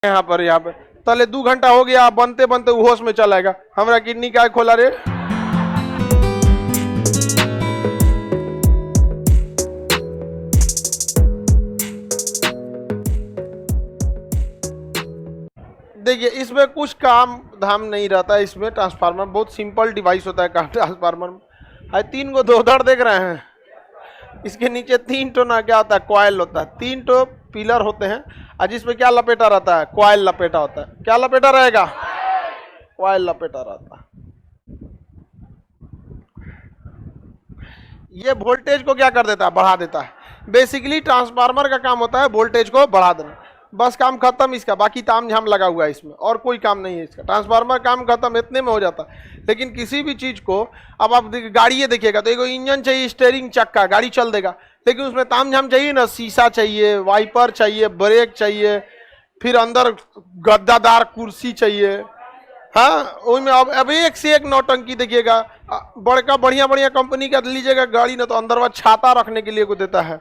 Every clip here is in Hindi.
यहाँ पे तले 2 घंटा हो गया, बनते बनते होश में चला गया। हमारा किडनी का खोला रे। देखिए इसमें कुछ काम धाम नहीं रहता है। इसमें ट्रांसफार्मर बहुत सिंपल डिवाइस होता है। ट्रांसफार्मर में 3 गो धोधड़ देख रहे हैं, इसके नीचे 3 टो ना क्या होता है, कॉइल होता है। 3 टो पिलर होते हैं और जिसमें क्या लपेटा रहता है, कॉइल लपेटा होता है। क्या लपेटा रहेगा, कॉइल लपेटा रहता है। ये वोल्टेज को क्या कर देता है, बढ़ा देता है। बेसिकली ट्रांसफार्मर का काम होता है वोल्टेज को बढ़ा देना, बस काम खत्म इसका। बाकी ताम झाम लगा हुआ है इसमें, और कोई काम नहीं है इसका। ट्रांसफार्मर काम खत्म, इतने में हो जाता है। लेकिन किसी भी चीज को अब आप गाड़ी देखिएगा तो एक इंजन चाहिए, स्टीयरिंग चक्का, गाड़ी चल देगा। लेकिन उसमें ताम झाम चाहिए ना, शीशा चाहिए, वाइपर चाहिए, ब्रेक चाहिए, फिर अंदर गद्दादार कुर्सी चाहिए। हाँ, उसमें अब एक से एक नौटंकी देखिएगा। बड़का बढ़िया बढ़िया कंपनी का लीजिएगा गाड़ी ना, तो अंदर वह छाता रखने के लिए को देता है।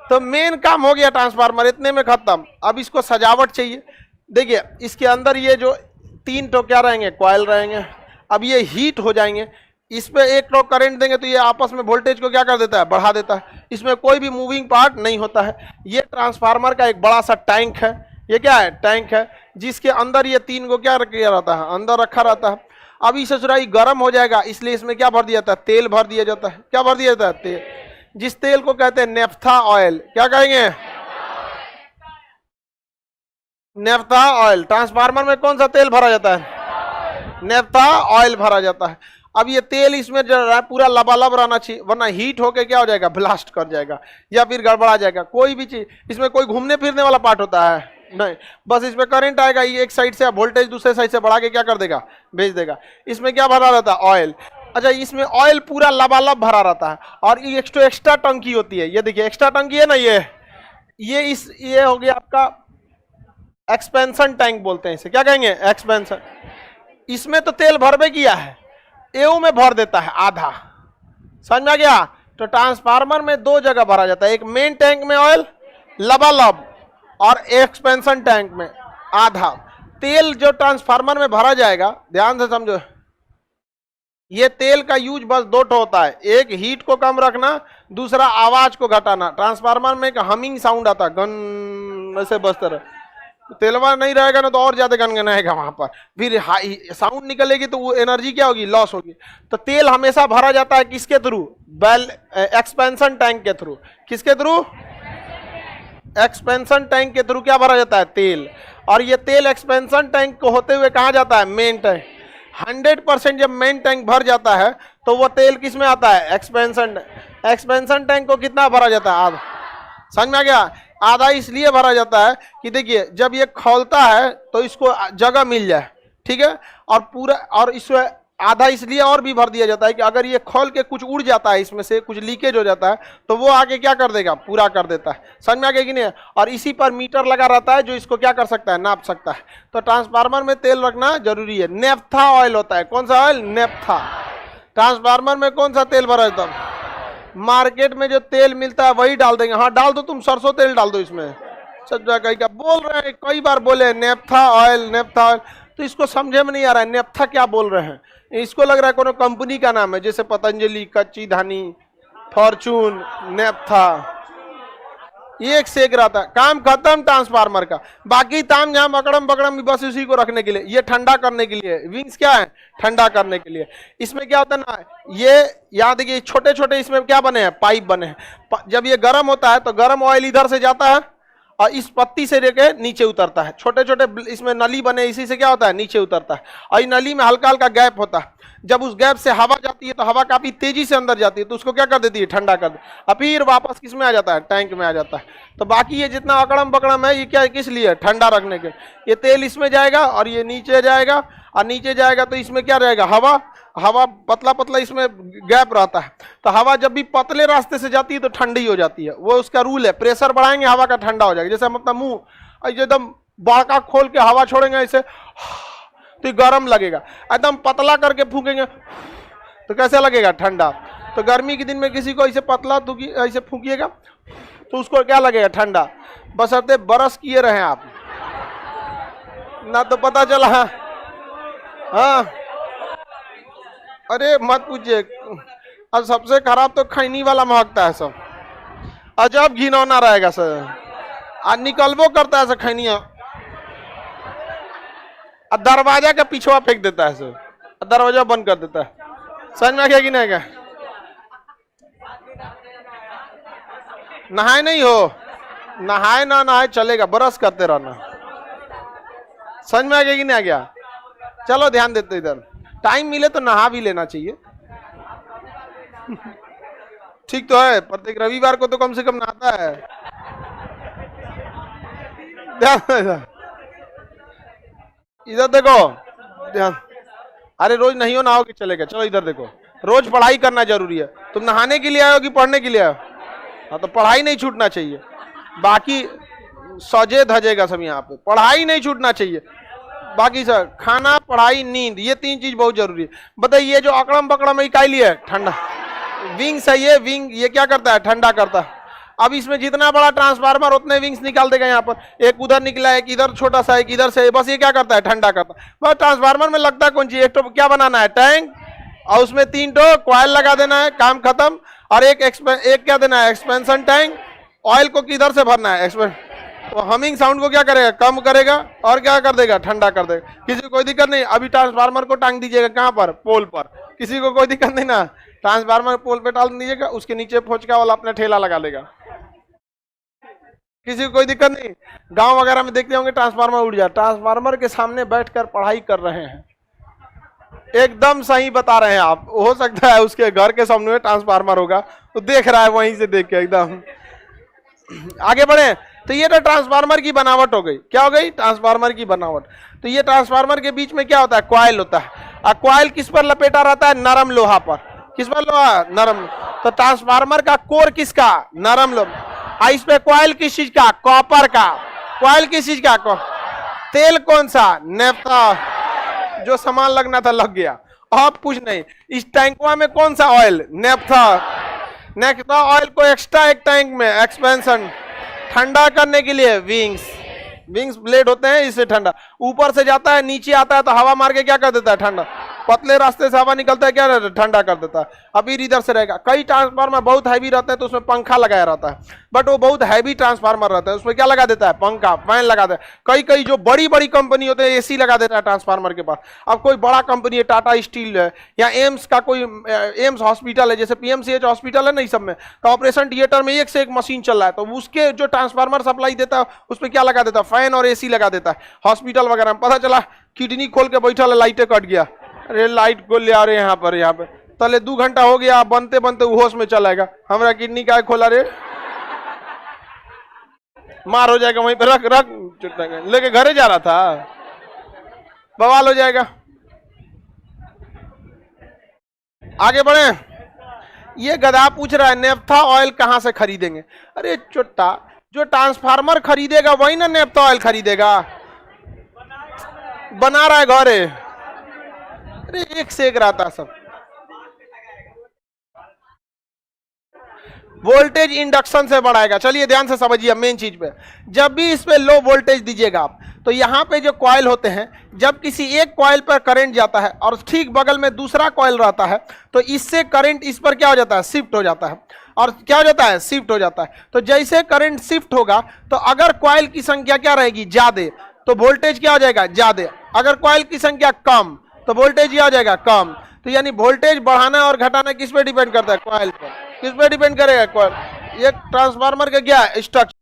तो मेन काम हो गया ट्रांसफार्मर, इतने में खत्म। अब इसको सजावट चाहिए। देखिए इसके अंदर ये जो 3 टो क्या रहेंगे, कॉइल रहेंगे। अब ये हीट हो जाएंगे, इस पे 1 टो करंट देंगे तो ये आपस में वोल्टेज को क्या कर देता है, बढ़ा देता है। इसमें कोई भी मूविंग पार्ट नहीं होता है। ये ट्रांसफार्मर का एक बड़ा सा टैंक है। ये क्या है, टैंक है, जिसके अंदर ये 3 को क्या किया रहता है, अंदर रखा रहता है। अब इसे ससुराई गर्म हो जाएगा, इसलिए इसमें क्या भर दिया जाता है, तेल भर दिया जाता है। क्या भर दिया जाता है, तेल, जिस तेल को कहते हैं नेफ्था ऑयल। क्या कहेंगे, नेफ्था ऑयल। ट्रांसफार्मर में कौन सा तेल भरा जाता है, नेफ्था ऑयल भरा जाता है। अब ये तेल इसमें जो है पूरा लबालब रहना चाहिए, वरना हीट होके क्या हो जाएगा, ब्लास्ट कर जाएगा या फिर गड़बड़ा जाएगा। कोई भी चीज इसमें कोई घूमने फिरने वाला पार्ट होता है नहीं, बस इसमें करंट आएगा, ये एक साइड से वोल्टेज दूसरे साइड से बढ़ा के क्या कर देगा, भेज देगा। इसमें क्या भरा रहता है, ऑयल। अच्छा, इसमें ऑयल पूरा लबालब भरा रहता है। और ये एक्स्ट्रा टंकी होती है। ये देखिए एक्स्ट्रा टंकी है ना, ये हो गया आपका एक्सपेंशन टैंक बोलते हैं इसे। क्या कहेंगे, एक्सपेंशन। इसमें तो तेल भरबे किया है, एऊ में भर देता है आधा। समझ में आ गया। तो ट्रांसफार्मर में 2 जगह भरा जाता है, एक मेन टैंक में ऑयल लबालब और एक्सपेंशन टैंक में आधा। तेल जो ट्रांसफार्मर में भरा जाएगा, ध्यान से समझो, ये तेल का यूज बस 2 ठो होता है। एक हीट को कम रखना, दूसरा आवाज को घटाना। ट्रांसफार्मर में एक हमिंग साउंड आता है, गन ऐसे बजता रहे। तेलवा नहीं रहेगा ना तो और ज्यादा गनगनाएगा वहां पर, फिर साउंड निकलेगी तो वो एनर्जी क्या होगी, लॉस होगी। तो तेल हमेशा भरा जाता है किसके थ्रू, बेल एक्सपेंशन टैंक के थ्रू। किसके थ्रू, एक्सपेंशन टैंक के थ्रू क्या भरा जाता है, तेल। और ये तेल एक्सपेंशन टैंक को होते हुए कहाँ जाता है, मेन टैंक। 100% जब मेन टैंक भर जाता है तो वो तेल किस में आता है, एक्सपेंशन टैंक को कितना भरा जाता है, आधा। समझ में आ गया। आधा इसलिए भरा जाता है कि देखिए जब ये खोलता है तो इसको जगह मिल जाए, ठीक है। और पूरा, और इसमें आधा इसलिए और भी भर दिया जाता है कि अगर ये खोल के कुछ उड़ जाता है, इसमें से कुछ लीकेज हो जाता है, तो वो आगे क्या कर देगा, पूरा कर देता है। समझ में आ गया कि नहीं। और इसी पर मीटर लगा रहता है जो इसको क्या कर सकता है, नाप सकता है। तो ट्रांसफार्मर में तेल रखना जरूरी है। नेफ्था ऑयल होता है, कौन सा ऑयल, नेफ्था। ट्रांसफार्मर में कौन सा तेल भरा जाता है, मार्केट में जो तेल मिलता है वही डाल देंगे। हाँ डाल दो, तुम सरसों तेल डाल दो इसमें। सच्चा कहीं का बोल रहे हैं, कई बार बोले नेफ्था ऑयल, नेफ्था ऑयल, तो इसको समझे में नहीं आ रहा है नेफ्था क्या बोल रहे हैं। इसको लग रहा है कोनो कंपनी का नाम है, जैसे पतंजलि, कच्ची धानी, फॉर्चून, नेफ्था, एक से एक रहता है। काम खत्म ट्रांसफार्मर का। बाकी ताम झाम अकड़म बकड़म बस उसी को रखने के लिए, ये ठंडा करने के लिए। विंग्स क्या है, ठंडा करने के लिए। इसमें क्या होता है ना, ये याद देखिए छोटे छोटे इसमें क्या बने हैं, पाइप बने हैं। जब ये गर्म होता है तो गर्म ऑयल इधर से जाता है और इस पत्ती से लेके नीचे उतरता है। छोटे छोटे इसमें नली बने, इसी से क्या होता है, नीचे उतरता है। और इस नली में हल्का हल्का गैप होता है। जब उस गैप से हवा जाती है तो हवा काफी तेजी से अंदर जाती है, तो उसको क्या कर देती है, ठंडा कर दे। और फिर वापस किस में आ जाता है, टैंक में आ जाता है। तो बाकी ये जितना अकड़म बकड़म है ये क्या, किस लिए, ठंडा रखने के। ये तेल इसमें जाएगा और ये नीचे जाएगा, और नीचे जाएगा तो इसमें क्या रहेगा, हवा। हवा पतला पतला इसमें गैप रहता है। तो हवा जब भी पतले रास्ते से जाती है तो ठंडी हो जाती है, वो उसका रूल है। प्रेशर बढ़ाएंगे हवा का ठंडा हो जाएगा। जैसे हम अपना मुंह एकदम बड़का खोल के हवा छोड़ेंगे ऐसे तो गर्म लगेगा, एकदम पतला करके फूकेंगे तो कैसे लगेगा, ठंडा। तो गर्मी के दिन में किसी को ऐसे पतला ऐसे फूकिएगा तो उसको क्या लगेगा, ठंडा। बशर्ते ब्रश किए रहें आप। ना तो पता चला। हाँ, अरे मत पूछिए, अब सबसे खराब तो खैनी वाला महकता है सब, अजब घिनौना रहेगा सर, आज निकलबो करता है सर खैनिया, दरवाजा का पीछवा फेंक देता है सर, दरवाजा बंद कर देता है। समझ में आ गया कि नहीं क्या? नहाए नहीं हो, नहाए ना नहाए चलेगा, ब्रश करते रहना। समझ में आ गया कि नहीं आ गया? चलो ध्यान देते, इधर टाइम मिले तो नहा भी लेना चाहिए। ठीक तो है, प्रत्येक रविवार को तो कम से कम नहाता है। ध्यान, इधर देखो, ध्यान। अरे रोज नहीं हो नहाओगे चलेगा। चलो इधर देखो, रोज पढ़ाई करना जरूरी है। तुम नहाने के लिए आए हो कि पढ़ने के लिए आए हो? हाँ, तो पढ़ाई नहीं छूटना चाहिए, बाकी सजे धजेगा सब यहाँ पे, पढ़ाई नहीं छूटना चाहिए। बाकी सर खाना, पढ़ाई, नींद, ये तीन चीज बहुत जरूरी है। बताइए, ये जो अकड़म पकड़म इकाई लिया ठंडा विंग्स है, ये विंग ये क्या करता है? ठंडा करता है। अब इसमें जितना बड़ा ट्रांसफार्मर उतने विंग्स निकाल देगा। यहाँ पर एक उधर निकला, एक इधर छोटा सा, एक इधर से, बस ये क्या करता है? ठंडा करता है। बस ट्रांसफार्मर में लगता है कौन चीज? एक तो क्या बनाना है? टैंक, और उसमें 3 तो कॉइल लगा देना है, काम खत्म। और एक क्या देना है? Expansion tank. ऑयल को किधर से भरना है? तो हमिंग साउंड को क्या करेगा? कम करेगा, और क्या कर देगा? ठंडा कर देगा। किसी को कोई दिक्कत नहीं। अभी ट्रांसफार्मर को टांग दीजिएगा कहाँ पर? पोल पर, किसी को कोई दिक्कत नहीं ना। ट्रांसफार्मर पोल पे टांग दीजिएगा, उसके नीचे फोचका वाला अपना ठेला लगा लेगा, किसी को कोई दिक्कत नहीं। गांव वगैरह में देखते होंगे ट्रांसफार्मर उड़ जाए, ट्रांसफार्मर के सामने बैठकर पढ़ाई कर रहे हैं। एकदम सही बता रहे हैं आप। हो सकता है उसके घर के सामने ट्रांसफार्मर होगा, तो देख रहा है वहीं से देख के एकदम। आगे बढ़े, तो ये तो ट्रांसफार्मर की बनावट हो गई। क्या हो गई? ट्रांसफार्मर की बनावट। तो ये ट्रांसफार्मर के बीच में क्या होता है? कॉइल होता है। और कॉइल किस पर लपेटा रहता है? नरम लोहा पर। किस पर? लोहा, नरम। तो ट्रांसफार्मर का कोर किसका? नरम लोहा। इस पे कॉइल किस चीज का? कॉपर का। कॉइल किस चीज का? तेल कौन सा? नेफ्था। जो सामान लगना था लग गया, अब कुछ नहीं। इस टैंकवा में कौन सा ऑयल? नेफ्था। नेफ्था ऑयल को एक्स्ट्रा एक टैंक में एक्सपेंशन, ठंडा करने के लिए विंग्स ब्लेड होते हैं, इससे ठंडा। ऊपर से जाता है, नीचे आता है, तो हवा मार के क्या कर देता है? ठंडा। पतले रास्ते से हवा निकलता है, क्या ठंडा कर देता है। अभी इधर से रहेगा। कई ट्रांसफार्मर बहुत हैवी रहते हैं, तो उसमें पंखा लगाया रहता है, बट वो बहुत हैवी ट्रांसफार्मर रहता है, उसमें क्या लगा देता है? पंखा, फैन लगा देता है। कई जो बड़ी बड़ी कंपनी होते हैं, एसी लगा देता है ट्रांसफार्मर के पास। अब कोई बड़ा कंपनी है, टाटा स्टील है, या एम्स का कोई एम्स हॉस्पिटल है, जैसे पीएमसीएच हॉस्पिटल है ना, इस सब में तो ऑपरेशन थिएटर में एक से एक मशीन चल रहा है, तो उसके जो ट्रांसफार्मर सप्लाई देता है, उस पर क्या लगा देता है? फैन और एसी लगा देता है। हॉस्पिटल वगैरह में पता चला किडनी खोल के बैठा, लाइटें कट गया, अरे लाइट को ले आ रहे यहाँ पे तले 2 घंटा हो गया, बनते बनते होश में चलाएगा, हमारा किडनी का खोला रे, मार हो जाएगा वहीं पे, रख लेके घरे जा रहा था, बवाल हो जाएगा। आगे बढ़े। ये गधा पूछ रहा है नेफ्था ऑयल कहां से खरीदेंगे? अरे चुट्टा, जो ट्रांसफार्मर खरीदेगा वही ना नेफ्था ऑयल खरीदेगा। बना रहा है घरे, अरे एक से एक रहता सब। वोल्टेज इंडक्शन से बढ़ाएगा। चलिए ध्यान से समझिए मेन चीज पे। जब भी इस पे लो वोल्टेज दीजिएगा आप, तो यहाँ पे जो कॉइल होते हैं, जब किसी एक कॉइल पर करंट जाता है और ठीक बगल में दूसरा कॉइल रहता है, तो इससे करंट इस पर क्या हो जाता है? शिफ्ट हो जाता है। और क्या हो जाता है? शिफ्ट हो जाता है। तो जैसे करंट शिफ्ट होगा, तो अगर कॉइल की संख्या क्या रहेगी? ज्यादा, तो वोल्टेज क्या हो जाएगा? ज्यादा। अगर कॉइल की संख्या कम, तो वोल्टेज क्या हो जाएगा? कम। तो यानी वोल्टेज बढ़ाना और घटाना किस पे डिपेंड करता है? कॉइल पर। किस पे डिपेंड करेगा? कॉइल। ये ट्रांसफार्मर का क्या स्ट्रक्चर